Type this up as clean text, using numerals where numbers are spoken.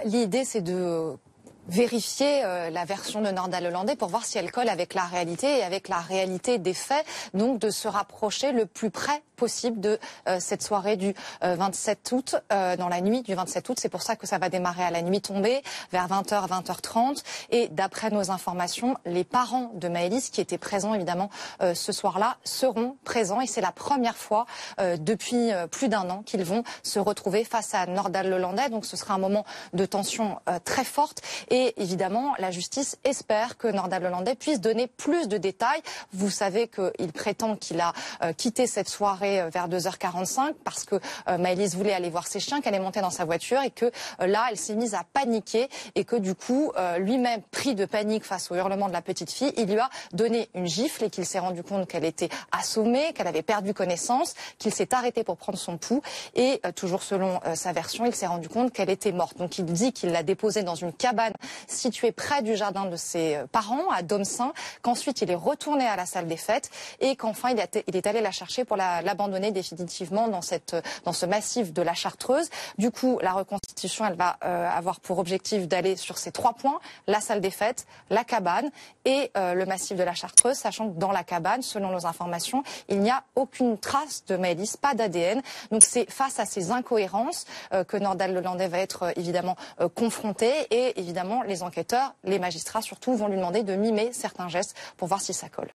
L'idée, c'est de vérifier la version de Nordal-Lelandais pour voir si elle colle avec la réalité et avec la réalité des faits, donc de se rapprocher le plus près possible de cette soirée du 27 août, dans la nuit du 27 août. C'est pour ça que ça va démarrer à la nuit tombée, vers 20h, 20h30. Et d'après nos informations, les parents de Maëlys, qui étaient présents évidemment ce soir-là, seront présents. Et c'est la première fois depuis plus d'un an qu'ils vont se retrouver face à Nordal-Lelandais. Donc ce sera un moment de tension très forte. Et évidemment, la justice espère que Nordal-Lelandais puisse donner plus de détails. Vous savez qu'il prétend qu'il a quitté cette soirée vers 2h45 parce que Maëlys voulait aller voir ses chiens, qu'elle est montée dans sa voiture et que là, elle s'est mise à paniquer et que du coup, lui-même, pris de panique face au hurlement de la petite fille, il lui a donné une gifle et qu'il s'est rendu compte qu'elle était assommée, qu'elle avait perdu connaissance, qu'il s'est arrêté pour prendre son pouls et toujours selon sa version, il s'est rendu compte qu'elle était morte. Donc il dit qu'il l'a déposée dans une cabane située près du jardin de ses parents à Domsaint, qu'ensuite il est retourné à la salle des fêtes et qu'enfin il est allé la chercher pour l'abandonner définitivement dans ce massif de la Chartreuse. Du coup, la reconstitution, elle va avoir pour objectif d'aller sur ces 3 points, la salle des fêtes, la cabane et le massif de la Chartreuse, sachant que dans la cabane, selon nos informations, il n'y a aucune trace de Maëlys, pas d'ADN. Donc c'est face à ces incohérences que Nordal-Lelandais va être évidemment confronté et évidemment les enquêteurs, les magistrats surtout, vont lui demander de mimer certains gestes pour voir si ça colle.